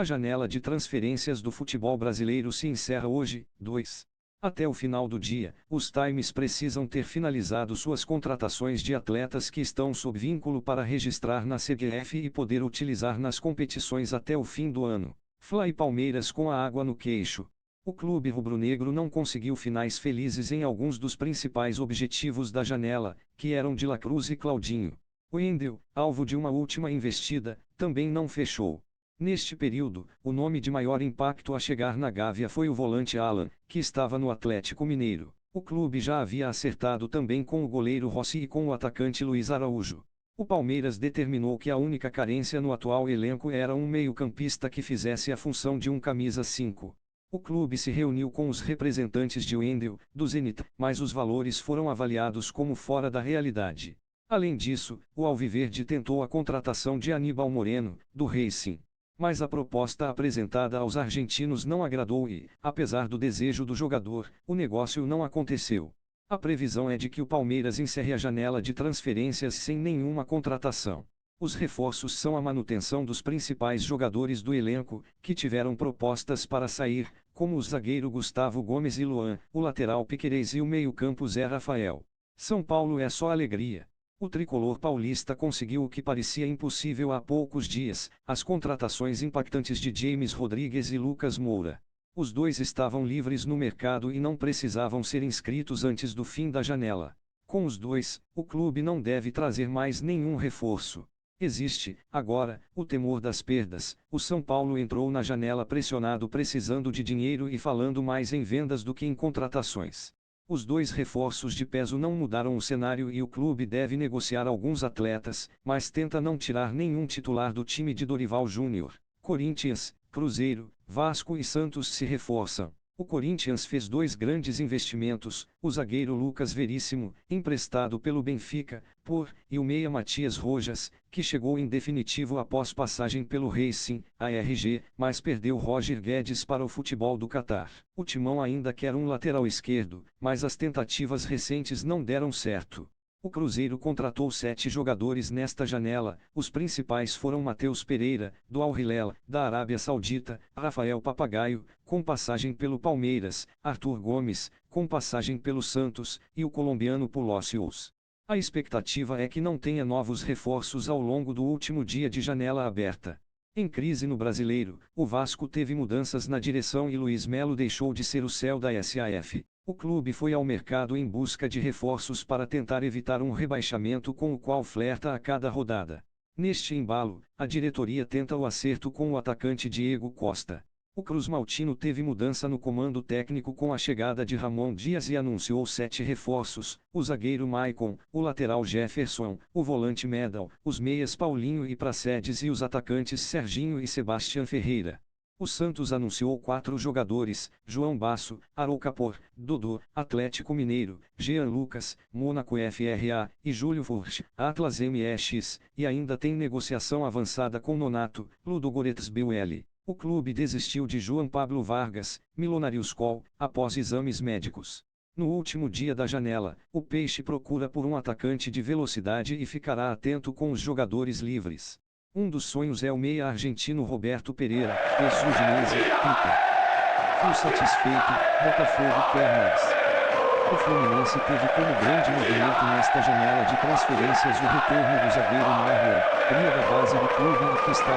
A janela de transferências do futebol brasileiro se encerra hoje, 2. Até o final do dia, os Times precisam ter finalizado suas contratações de atletas que estão sob vínculo para registrar na CBF e poder utilizar nas competições até o fim do ano. Fla e Palmeiras com a água no queixo. O clube rubro-negro não conseguiu finais felizes em alguns dos principais objetivos da janela, que eram de La Cruz e Claudinho. Wendel, alvo de uma última investida, também não fechou. Neste período, o nome de maior impacto a chegar na Gávea foi o volante Alan, que estava no Atlético Mineiro. O clube já havia acertado também com o goleiro Rossi e com o atacante Luiz Araújo. O Palmeiras determinou que a única carência no atual elenco era um meio-campista que fizesse a função de um camisa 5. O clube se reuniu com os representantes de Wendel, do Zenit, mas os valores foram avaliados como fora da realidade. Além disso, o Alviverde tentou a contratação de Aníbal Moreno, do Racing. Mas a proposta apresentada aos argentinos não agradou e, apesar do desejo do jogador, o negócio não aconteceu. A previsão é de que o Palmeiras encerre a janela de transferências sem nenhuma contratação. Os reforços são a manutenção dos principais jogadores do elenco, que tiveram propostas para sair, como o zagueiro Gustavo Gomes e Luan, o lateral Piquerez e o meio-campo Zé Rafael. São Paulo é só alegria. O tricolor paulista conseguiu o que parecia impossível há poucos dias, as contratações impactantes de James Rodrigues e Lucas Moura. Os dois estavam livres no mercado e não precisavam ser inscritos antes do fim da janela. Com os dois, o clube não deve trazer mais nenhum reforço. Existe, agora, o temor das perdas. O São Paulo entrou na janela pressionado, precisando de dinheiro e falando mais em vendas do que em contratações. Os dois reforços de peso não mudaram o cenário e o clube deve negociar alguns atletas, mas tenta não tirar nenhum titular do time de Dorival Júnior. Corinthians, Cruzeiro, Vasco e Santos se reforçam. O Corinthians fez dois grandes investimentos, o zagueiro Lucas Veríssimo, emprestado pelo Benfica, e o meia Matias Rojas, que chegou em definitivo após passagem pelo Racing, ARG, mas perdeu Roger Guedes para o futebol do Catar. O Timão ainda quer um lateral esquerdo, mas as tentativas recentes não deram certo. O Cruzeiro contratou 7 jogadores nesta janela, os principais foram Matheus Pereira, do Al Hilal, da Arábia Saudita, Rafael Papagaio, com passagem pelo Palmeiras, Arthur Gomes, com passagem pelo Santos, e o colombiano Palacios. A expectativa é que não tenha novos reforços ao longo do último dia de janela aberta. Em crise no Brasileiro, o Vasco teve mudanças na direção e Luiz Melo deixou de ser o céu da SAF. O clube foi ao mercado em busca de reforços para tentar evitar um rebaixamento com o qual flerta a cada rodada. Neste embalo, a diretoria tenta o acerto com o atacante Diego Costa. O Cruz Maltino teve mudança no comando técnico com a chegada de Ramon Dias e anunciou 7 reforços, o zagueiro Maicon, o lateral Jefferson, o volante Medal, os meias Paulinho e Praxedes e os atacantes Serginho e Sebastião Ferreira. O Santos anunciou 4 jogadores, João Basso, Aroucapor, Dodô, Atlético Mineiro, Jean Lucas, Mônaco FRA, e Júlio Furch, Atlas MX, e ainda tem negociação avançada com Nonato, Ludogorets BUL. O clube desistiu de João Pablo Vargas, Milonarius Col, após exames médicos. No último dia da janela, o Peixe procura por um atacante de velocidade e ficará atento com os jogadores livres. Um dos sonhos é o meia argentino Roberto Pereira, ex-Udinese, Pipa. Fui satisfeito, Botafogo quer mais. O Fluminense teve como grande movimento nesta janela de transferências o retorno do zagueiro Marlon, cria da base do clube e que está